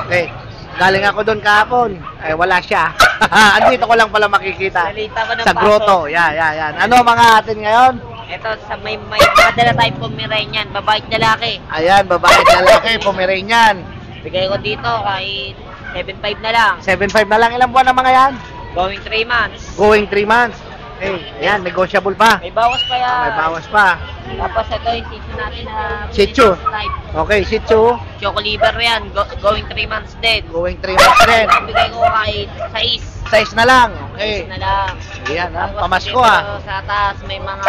Okay. Galing ako doon kahapon. Eh, wala siya. Andito ko lang pala makikita.
Salita ko ng
Sa grotto. Yan, yan, yan. Ano mga atin ngayon?
Ito, sa may madala tayong Pomeranian, babae at lalaki.
Ayan, babae at lalaki, Pomeranian.
Bigay ko dito kahit 7.5 na lang.
7.5 na lang. Ilang buwan ang mga yan?
Going 3 months.
Going 3 months. Okay, ayan, negotiable pa.
May bawas pa yan.
May bawas pa.
Tapos ito yung Shih Tzu natin na
Shih Tzu.
type.
Okay, Shih Tzu.
Choco liver yan. Going 3 months din.
Going 3 months rin.
Bigay ko kahit 6.
Size na lang. Okay.
Na lang.
Ayan, ha?
Tapos
Pamasko,
dito
ha?
Sa taas may mga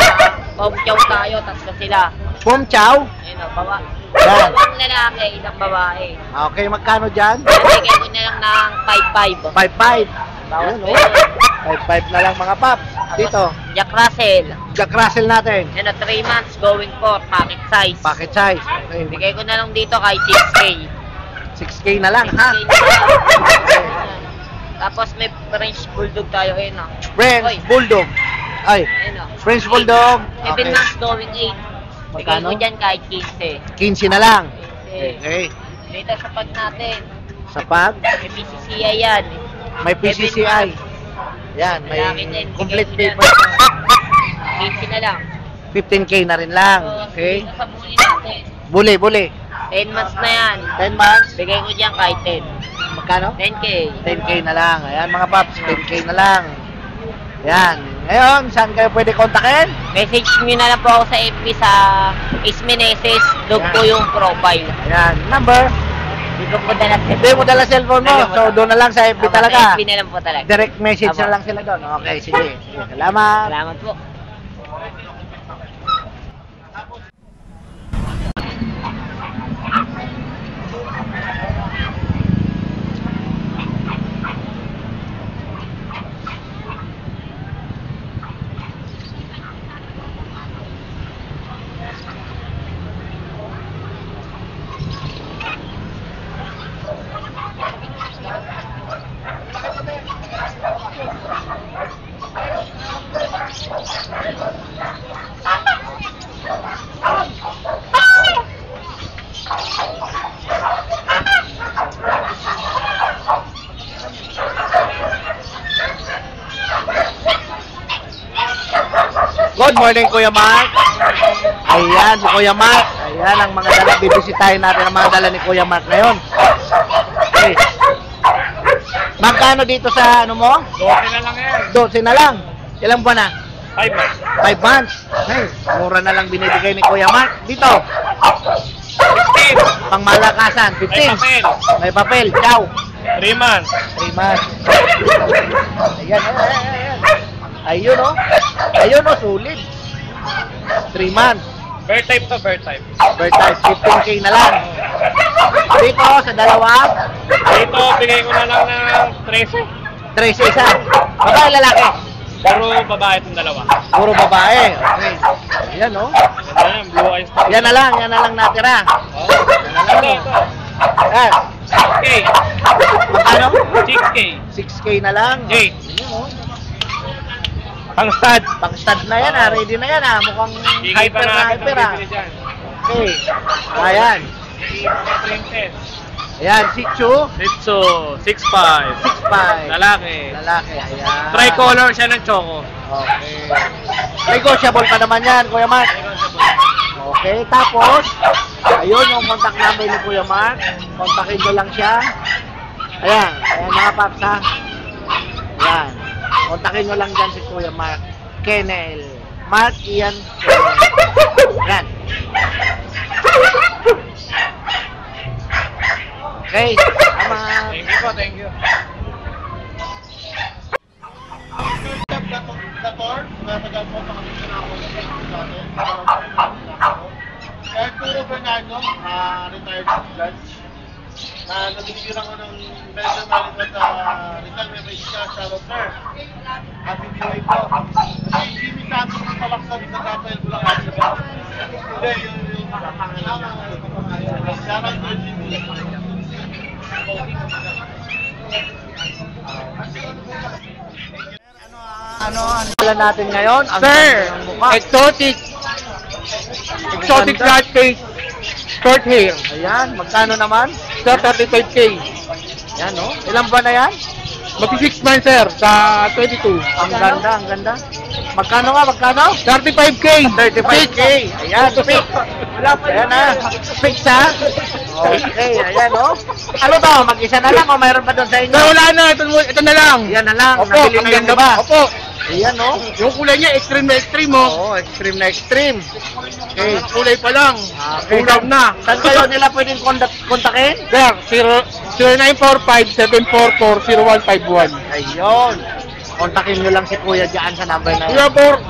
pom chow tayo. Tapos na sila.
Pum chow.
Ayun o, bawa.
Yan.
Isang lalaki, isang babae.
Okay, magkano dyan?
Bigay ko na lang ng 5.5.
5.5.
Bawas
Ayun,
pa
oh.
yun.
5.5 na lang mga paps. Dito,
Jack Russell.
Jack Russell natin.
Yan o, 3 months going for pocket size.
Packet size. Okay.
Bigay ko na lang dito kahit 6K.
6K na lang, ha?
6K na lang. Ayan. Tapos may French Bulldog tayo. Ayun o.
French
Oy.
Bulldog. Ay,
Ayun o.
French Bulldog.
7
Okay.
months going 8. Bigay
Magkano?
ko dyan kahit 15.
15 na lang.
Okay.
Okay.
Dito sa pag natin.
Sa pag,
May PCCI yan.
may PCCI. Yan, may
Lalaki din.
complete
Bigay ko
paper.
dyan. 15 na lang.
15K na rin lang.
So,
Okay.
dito sa muli natin.
Buli, buli.
10 months na yan.
10 months.
Bigay ko dyan kahit 10.
Magkano?
10K.
10K na lang. Ayan mga paps, 10K na lang. Yan. Ngayon, saan kayo pwede kontakin?
Message nyo na lang po ako sa FB sa Ace Meneses. Doon po yung profile.
Ayan, number.
Hindi ko po dala
Hindi mo dala cellphone mo, so doon na lang sa FB talaga.
Sa FB na lang po talaga.
Direct message
Apo.
na lang sila doon. Okay, sige. Sige, salamat.
Salamat po.
Good morning, Kuya Mark. Ayan, si Kuya Mark. Ayan ang mga dala. Bibisitahin natin ang mga dala ni Kuya Mark ngayon. Okay. Magkano dito sa ano mo?
12 na lang yan.
12 na lang. Ilang buwan na?
5 months.
5 months. Hey, mura na lang binibigay ni Kuya Mark. Dito.
15.
Pangmalakasan. 15.
May papel.
May papel. Ciao.
3 months.
3 months. Ayan, ayan, ayan. Ayun, oh. Ayun, oh, sulit. 3 months.
Bird type to bird type.
Per type, 15K na lang. Dito, sa dalawa,
Dito, bigay ko na lang ng 13.
13 isa. Babae, lalaki.
Puro babae itong dalawa.
Puro babae. Okay. Ayan, oh.
Ayan, blue eyes.
Yan na lang natira.
Oh.
Yan na lang,
Ito,
oh.
ito.
Ayan.
6K.
Magkano?
6K.
6K na lang.
Jade.
Ayan, oh.
Pang stud.
Pang stud na yan, ah. Ready na yan, ah. Mukhang
Bigay pa
hyper na
natin
hyper,
ang
ah.
bibili dyan.
Okay. Ayan.
Princess.
Ayan, Shih Tzu.
Ritso, 6'5".
6'5".
Lalaki.
Lalaki, ayan.
Tricolor siya ng choco.
Okay. Negotiable pa naman yan, Kuya Mark. Okay, tapos, ayun yung contact number ni Kuya Mark. Kontakin nyo lang siya. Ayan, ayan mga paps, ha. Ayan. Kontakin nyo lang dyan si Kuya Mark. Kennel Mark Ian. Yan. Okay, tama.
Thank you po, thank you.
Arturo Bernardo, retired judge. Nagigirang ko ng pension manager sa Rizal Memories sa Sir. Happy New Year po. Si Jimmy Santos ng palaksan sa Rafael Bulacan. Hindi, yung Sharon Virginia.
Ano natin ngayon? Ang
Sir,
ganda ng mukha.
exotic large face, short hair.
Ayan, magkano naman?
Sir, 35K.
Yan, no? Ilang buwan na yan?
Magti 6 months, sir, sa 22.
Ang ganda, ang ganda. Magkano nga, magkano?
35K.
35K. Ayan, fix. Ayan na. Fix, ha? Okay, ayan, no? Ano to? Mag-isa na lang o mayroon pa doon sa inyo?
Sir, wala na. Ito na lang.
Yan na lang.
Opo,
Nabili
ang
na yung
ganda
iba.
Opo.
Ayan, no?
Yung kulay niya, extreme na extreme, oh.
Oo, extreme na extreme. Okay.
Kulay pa lang.
Okay.
Kulang na.
Saan kayo nila pwedeng kontakin?
Sir, 0945-744-0151.
Ayun. Kontakin nyo lang si Kuya dyan sa number na
Kuya, Bor,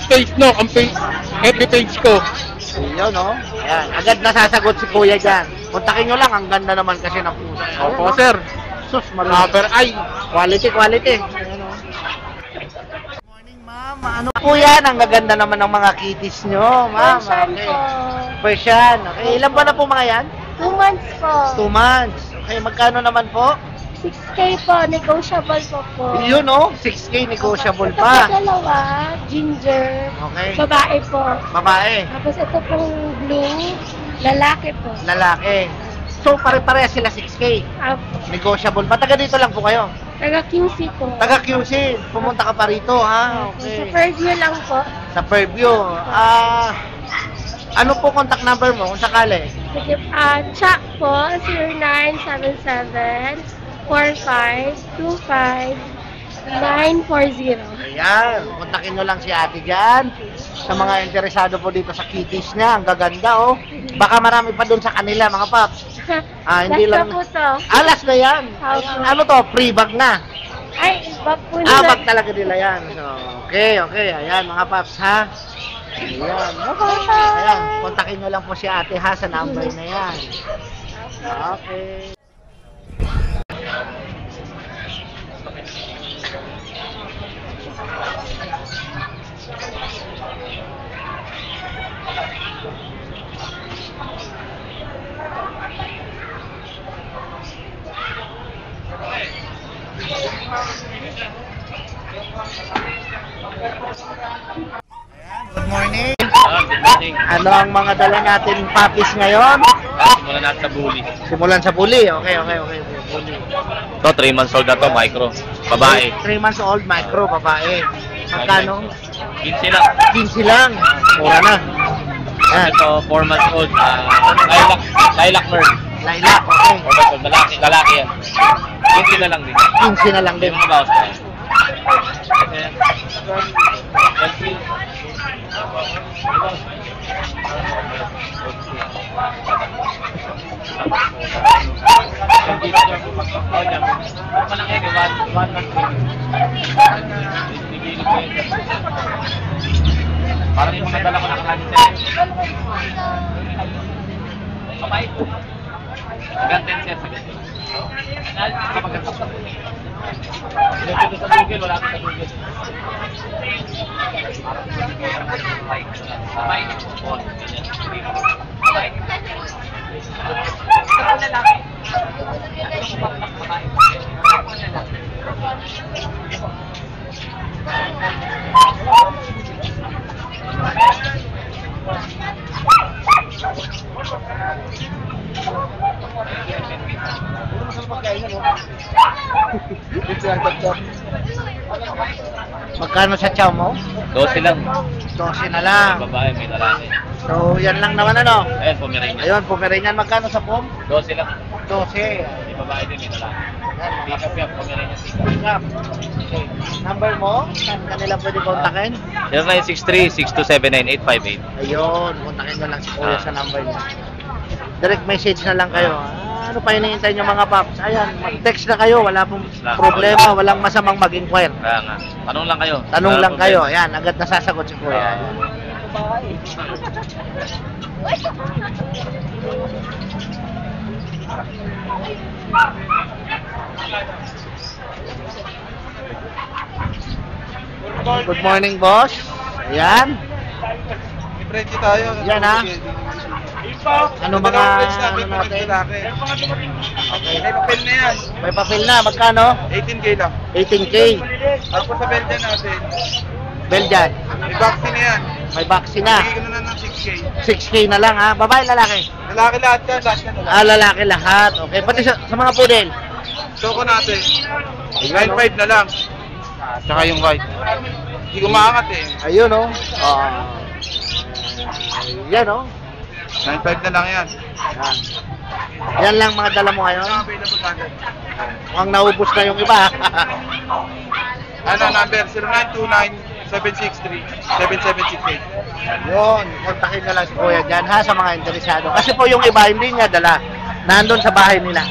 face no, ang FB page ko.
Ayun, no? Ayan. Agad nasasagot si Kuya dyan. Kontakin nyo lang. Ang ganda naman kasi ng pusa.
Opo, sir.
Sus,
Cover eye.
Quality, quality. Ayan, no? Morning, ma'am. Ano po yan? Ang gaganda naman ng mga kitties nyo, ma'am. Okay. Persian. Okay. Ilan ba na po mga yan?
2 months po.
2 months. Okay, magkano naman po?
6K po, negotiable po.
Yun, no? 6K negotiable
Ito
pa.
po dalawa, ginger,
Okay.
babae po.
Babae.
Tapos ito pong blue, lalaki po.
Lalaki. So, pare-pareha sila 6K. Negotiable pa. Taga dito lang po kayo.
Taga QC po.
Taga QC. Pumunta ka pa rito, ha?
Sa
Okay.
Fairview lang po.
Sa Fairview. Ano po contact number mo kung sakali?
Sige, chat po, 0977-4525-940.
Ayan. Kontakin nyo lang si ate dyan. Sa mga interesado po dito sa kitties niya. Ang gaganda, oh. Baka marami pa doon sa kanila, mga paps. Hindi lang.
Last na po to.
Alas na yan.
Opo.
Ano to? Pre-bag na.
Ay, bag po nila.
Bag talaga nila yan. So, okay, okay. Ayan, mga paps, ha? Ayan. Ayan. Kontakin nyo lang po si ate, ha, sa number na yan. Okay. Good morning.
Good morning.
Ano ang mga dala natin puppies ngayon?
Simulan natin sa bully.
Simulan sa bully. Okay, okay, okay. Bully.
Ito, 3 months old na to, micro. Babae.
3 months old, micro, babae. Magkano?
15 lang.
15 lang. Mura na. Yan.
Ito, 4 months old. Lilac Merl.
Lilac, okay.
4 months old. Lalaki yan. 15 na lang din.
15 na lang
Hindi
din.
mga bawas na yan. Parang yung mga dala ko nakalagin sa'yo. Kapay. Ganten siya sa ganten. Kapag ganten siya. Dito sa Google, wala ka sa Google. Kapay. Kapay. Kapay na lang.
Magkano sa chow mo?
12 lang.
12 na lang.
May babae, may lalaki.
So, yan lang naman ano.
Ayan, Pomeranian.
Ayun, Pomeranian. Magkano sa pom?
12 lang.
12.
May babae din, may lalaki.
Yan,
Pick up yan, Pomeranian pick up.
pick up. Okay. Number mo? Saan kanila pwede kontakin?
0963-6279858.
Ayun, kontakin nyo lang si Kuya sa number niya. Direct message na lang kayo. Ano pa hinihintay nyo mga paps? Ayan, mag-text na kayo. Wala pong problema. Walang masamang mag-inquire.
Kaya nga. Tanong lang kayo.
Tanong
Wala
lang
problema.
kayo. Ayan, agad nasasagot si Kuya. Good morning, boss. Ayan.
Ready tayo.
Yan, ha? Ano mga ano natin? Okay.
May papel na yan.
May papel na. Magkano?
18K lang.
18K.
Tapos sa Belgian natin,
Belgian.
may vaccine na yan.
May vaccine na.
Bigay ko na ng 6K.
6K na lang ha. Babae, lalaki?
Lalaki lahat yan, lahat yan.
Lalaki lahat. Okay. Pati sa mga poodle.
Soko natin, 9.5 na lang. Tsaka yung white. Hindi ko maangat eh.
Ayun oh. Yan oh.
9.5 na lang yan.
Yan. Yan lang mga dala mo ngayon.
Available natin.
Mukhang naubos na yung iba.
Ano, number 0929-763-7768.
Yun. Kontakin na lang si Kuya dyan ha sa mga interesado. Kasi po yung iba hindi niya dala. Nandun sa bahay nila.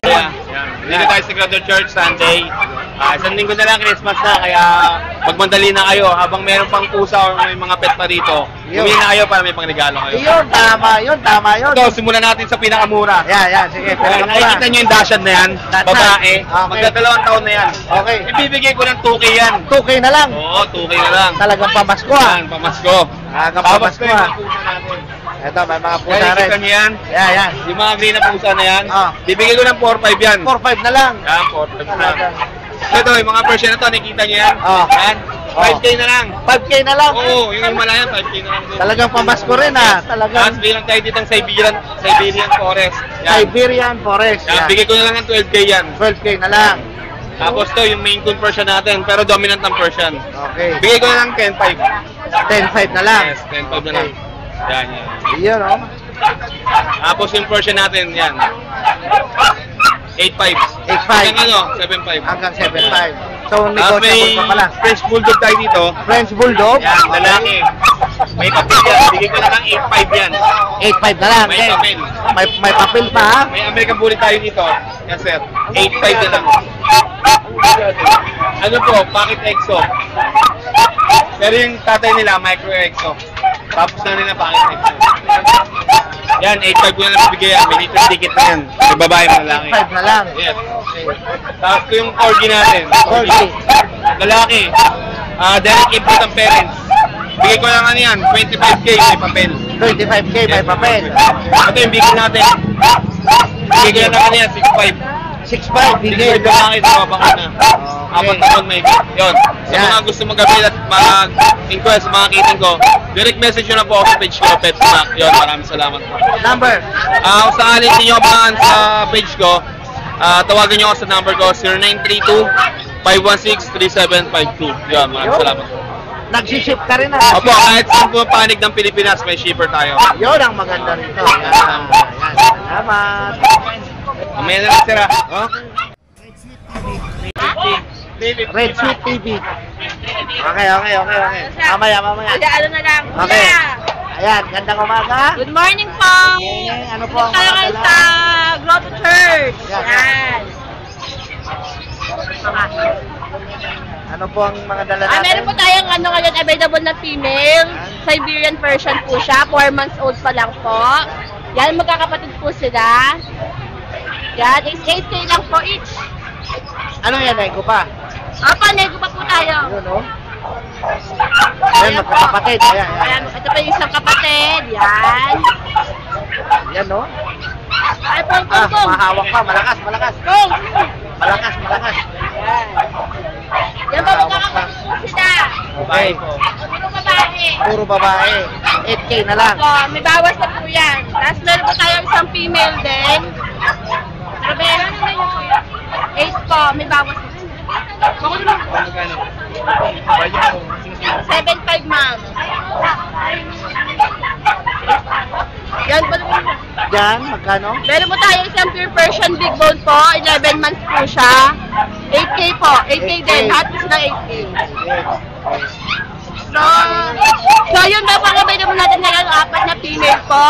Yan. Dito tayo sa Grotto Church Sunday. Isang linggo na lang, Christmas na, kaya magmandali na kayo habang meron pang pusa o may mga pet pa rito. Bumili na kayo para may pangregalo kayo.
Yun, tama yun, tama yun.
So, simulan natin sa pinakamura.
Yan, sige.
Ayan, nakikita nyo yung dashad na yan,
Dashad.
babae,
Okay.
magdadalawang taon na yan.
Okay.
Ibibigay ko ng 2K yan.
2K na lang.
Oo, 2K na lang.
Talagang pamasko ha.
Yan, pamasko.
Talagang
Tapos
pamasko
ko yung
ha.
mga pusa natin.
Ito, may mga pusa
Yan,
rin.
nakikita nyo yan.
Yan.
Yung mga green na pusa na yan,
Ah.
bibigay ko ng 4-5 yan.
4-5 na lang.
Yan, 4-5 na lang. Ito, yung mga version na to, nakikita nyo yan?
Ah.
Yan, 5K na lang.
5K na lang.
Oo, yung Himalayan, 5K na lang din.
Talagang pamasko rin ha. Talagang
Tapos bilang tayo dito ng Siberian Forest. Yan.
Siberian Forest.
Yan,
Yan.
bigay ko na lang ng 12K yan.
12K na lang.
Tapos to, yung Maine Coon Persian natin, pero dominant ng Persian.
Okay.
Bigay ko na lang 10-5.
10-5 na lang.
Yes, 10-5 na lang. Yan, yan.
Iyon oh.
Tapos yung Persian natin, yan. 8-5.
8-5.
Hanggang ano, 7-5.
Hanggang 7-5. So,
Tapos may
negotiable pa pala.
French Bulldog tayo dito.
French Bulldog.
Yan, lalaki. May papel yan. Bigay ko na lang 8-5 yan.
8-5 na lang.
May
Okay.
papel.
May papel pa ha.
May American Bully tayo dito. Yes, sir. 8-5 na lang. Ano po, Pocket Exo. Pero yung tatay nila, Micro Exo. Tapos na rin na Pocket Exo. Yan, 8-5 ko na lang bibigay yan. May little ticket na yan. May babae, may lalaki.
8-5 na lang.
Yes. Tapos ko yung Corgi natin.
Corgi.
Lalaki. Direct input ng parents. Bigay ko lang ano yan, 25K, may papel.
25K may papel.
Ito yung bigay natin. Bigay ko lang ano yan, 6.5.
6.5 bigay.
Bigay ko lang ito, baka na. Apat na taon may yun. Sa
Yan.
mga gusto mag-avail at mag-inquire sa mga kiting ko, direct message nyo na po ako sa page ko, Pet Snack. Yun, maraming salamat po.
Number.
Kung sakaling hindi nyo kabahan sa page ko, tawagan nyo ako sa number ko, 0932-516-3752. Yun, maraming salamat po.
Nagsiship ka rin ha.
Opo, kahit saan po panig ng Pilipinas, may shipper tayo.
Yun ang maganda rito. Yan. Salamat.
Mamaya na lang, sir, ah.
Red Sweet TV. Okay. Mamaya.
Ano na lang.
Okay. Ayan, gandang umaga.
Good morning po.
Ano po ang
Punta
mga
kayo
dala?
sa Grotto Church.
Yan.
Yan.
Ano po ang mga dala natin?
Meron po tayong ano ngayon available na female. Siberian Persian po siya. 4 months old pa lang po. Yan, magkakapatid po sila. Yan, is 8K lang po each.
Ano yan, Ego pa?
Nego pa po tayo.
Yun, oh. Ayan, magkakapatid. Ayan.
Ayan, ito pa yung isang kapatid. Yan.
Yan, no?
Ay, pong.
Mahawak pa. Malakas.
Pong.
Malakas.
Yan. Yan pa magkakapatid po sila.
Okay.
Ano babae?
Puro babae. 8K na lang.
So, may bawas na po yan. Tapos meron po tayo isang female din. Pero meron na yun po yan. 8 po, may bawas na.
Magkano?
7.5 ma'am. Yan po naman.
Diyan, magkano?
Meron po tayo isang pure Persian big bone po. 11 months po siya. 8K po. 8K din. Lahat po sila 8K. So yun ba po ang abay naman natin ngayon, 4 na female po.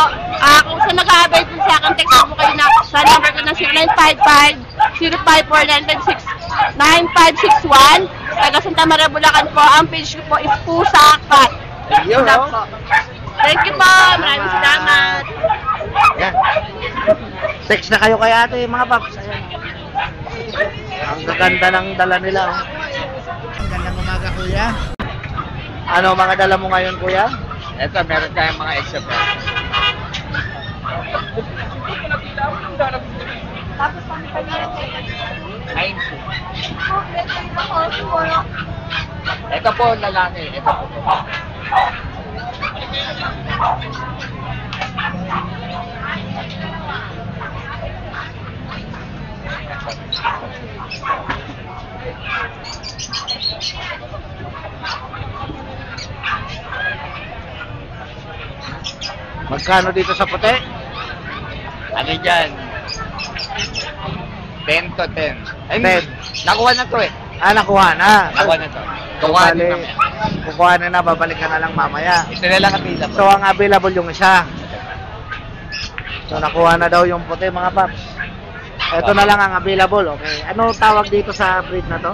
Kung sa mag-aabay po sa akin, text po kayo na sa number ko na 0955-054-961. Taga Santa Maria, Bulacan po. Ang page ko po is Pusa Cat.
Yun,
Love
oh.
po. Thank you po. Maraming salamat.
Yan. Text na kayo kay ate, mga paps. Ayan. Ang gaganda ng dala nila. Oh. Ang gandang umaga, kuya. Ano mga dala mo ngayon, kuya?
Ito, meron tayong mga extra price. Ito po, lalaki. Ito po.
Magkano dito sa puti?
Ano dyan? 10 to 10. Ay,
10.
nakuha na to eh.
Nakuha na.
Nakuha na to.
So,
Kuha
bali,
na kami.
kukuha na, babalik ka na lang mamaya.
Ito na lang kapila po.
So, ang available yung isa. So, nakuha na daw yung puti, mga paps. Ito na lang ang available, okay. Ano tawag dito sa breed na to?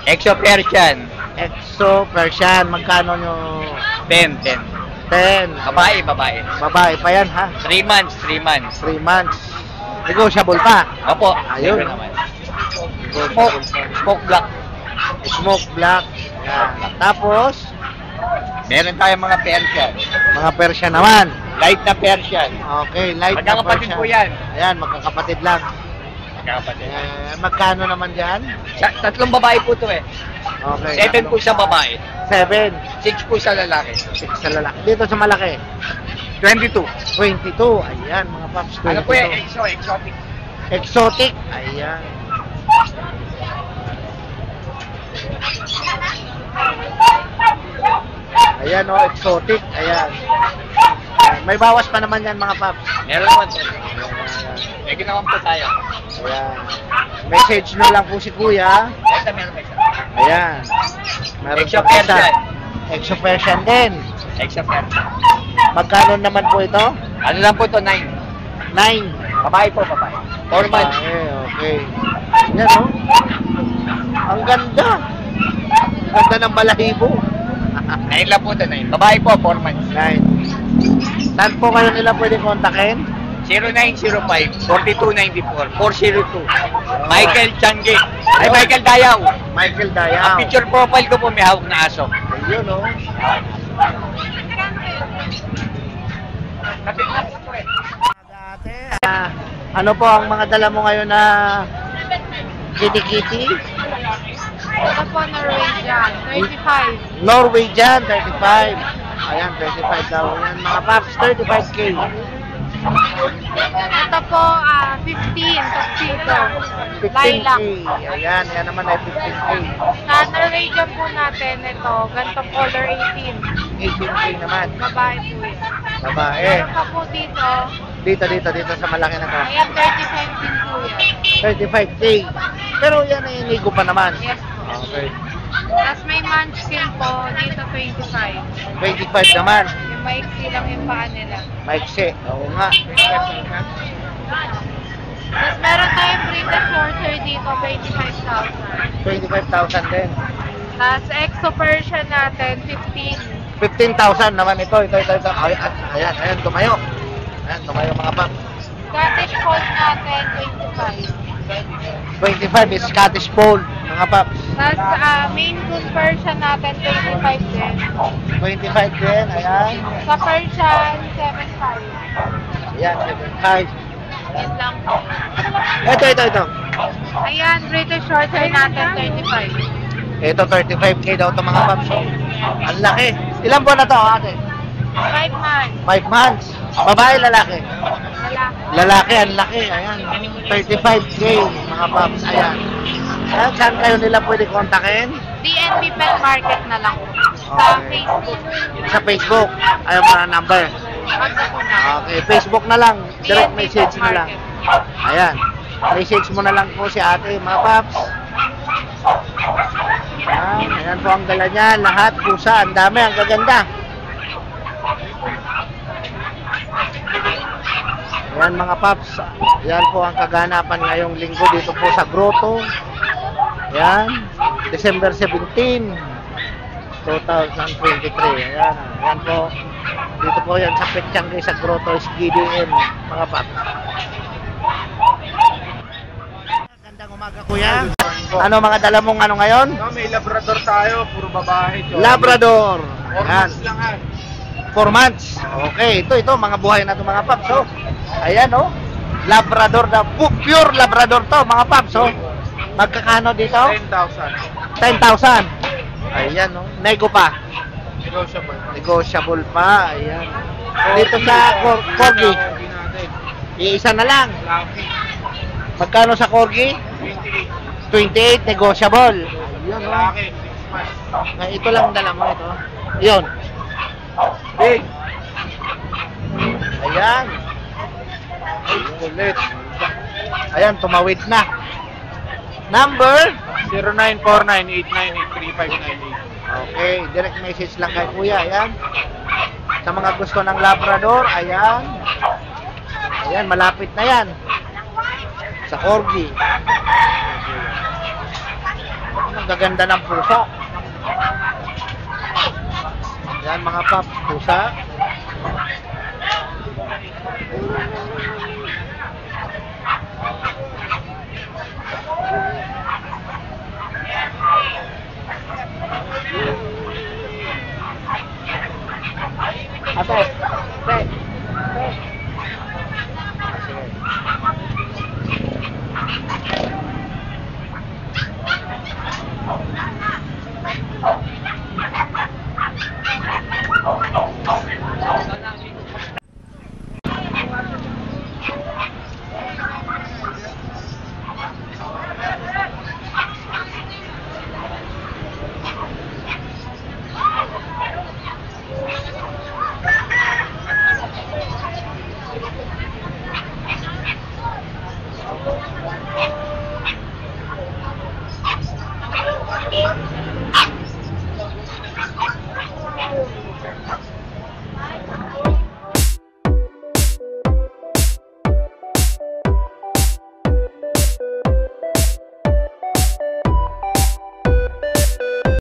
Exo Persian.
Exo Persian. Magkano nyo?
10.
10.
Babae.
Babae pa yan, ha?
3 months. 3 months.
3 months. Negotiable pa.
Opo.
Ayun.
Libre naman. Smoke black.
Smoke black. Yan. Tapos,
Meron tayong mga Persian.
mga Persian naman.
Light na Persian.
Okay, light na
Magkakapatid
Persian.
po yan.
Ayan, magkakapatid lang.
Magkakapatid.
Magkano naman dyan?
Tatlong babae po to eh.
Okay.
7 po sa babae.
7.
6 po sa lalaki.
6 sa lalaki. Dito sa malaki.
22.
22. Ayan, mga paps. 22.
Ano po yan? Exotic.
Exotic. Ayan. Ayan, oh, exotic. Ayan. May bawas pa naman yan, mga paps.
Meron naman po. May ginawan po tayo.
Ayan. Message nyo lang po si kuya.
Ito meron pa isa.
Ayan. Meron
Exo
pa isa.
Persian.
Exo Persian din.
Exo Persian.
Magkano naman po ito?
Ano lang po to 9.
9.
Babae po, babae. 4 months.
Okay. Yan, oh. Ang ganda. Ang ganda ng balahibo.
9 lang po to 9. Babae po, 4 months.
9. Saan po kayo nila pwede kontakin?
0905-4294-402. Michael Changi. Ay, Michael Dayaw.
Michael
Ang
Dayaw.
picture profile ko po may hawak na aso.
Ayun, oh. Dati, ano po ang mga dala mo ngayon na kitty-kitty?
Ito po, Norwegian. 35.
Norwegian, 35. Ayan, 35 daw. Ayan, mga paps, 35K.
Ito po, 15. Tuxedo.
15K. Ayan, yan naman ay 15K.
Sa Norwegian po natin, ito, ganitong color 18.
18K naman.
Babae po yun.
Babae.
Meron pa po dito,
Dito sa malaki na to.
ayan, 35 din po yan.
35K. Pero yan ay inigo pa naman.
Yes po.
Okay.
Tapos may munchkin po, dito 25.
25 naman.
Yung maiksi lang yung paa nila.
Maiksi. Oo nga.
Tapos meron tayong British Shorter dito, 25,000.
25,000 din.
Tapos Exo Persian natin, 15.
15,000 naman ito. Ito. Ayan, tumayo. Ayan, tumayo mga pap.
Scottish Fold natin, 25.
25 is Scottish Fold, mga paps.
Tapos Maine Coon Persian natin, 25 din.
25 din, ayan.
Sa Persian, 75.
Ayan, 75.
Yun lang po.
Ito.
Ayan, British Shorter natin, 35.
Ito, 35K daw ito mga paps. Ang laki. Ilang buwan na to, ate?
5 months.
5 months. Babae, lalaki?
Lalaki.
Lalaki, ang laki. Ayan. 35K, mga paps. Ayan. Ayan, saan kayo nila pwede kontakin?
DNB Pet Market na lang. Sa
Okay.
Facebook.
Sa Facebook. Ayaw mo na number.
Wag na po na.
Okay, Facebook na lang. Direct
DNB
message
Pet
na lang.
Market.
Ayan. Message mo na lang po si ate, mga paps. Ayan, ayan po ang dala niya. Lahat, pusa, ang dami, ang gaganda. Ayan mga paps. Ayan po ang kaganapan ngayong linggo dito po sa Grotto. Ayan. December 17, 2023. Ayan. Ayan po. Dito po yan sa Petsangge sa Grotto SGDN, mga paps. Gandang umaga kuya. Ano mga dala mong ano ngayon?
No, may Labrador tayo, puro babae.
Labrador. Ayan.
lang ha.
4 months. Okay, ito mga buhay na ito mga paps, oh. Ayan, oh. Labrador na, pure Labrador to, mga paps, oh. Magkakano dito?
10,000.
10,000. Ayan, oh. Nego pa.
Negotiable.
Negotiable pa. Ayan. Dito sa Corgi,
natin.
iisa na lang.
Lucky.
Magkano sa Corgi? 28, negotiable. Ayan, oh.
Lalaki, 6 months.
Na ito lang dala mo ito. Yun.
Big.
Ayan.
Ulit.
Ayan, tumawid na. Number?
0949-898-3598.
Okay, direct message lang kay kuya. Ayan. Sa mga gusto ng Labrador, ayan. Ayan, malapit na yan. Sa Corgi. Ang gaganda ng pusa. Ayan mga paps, pusa.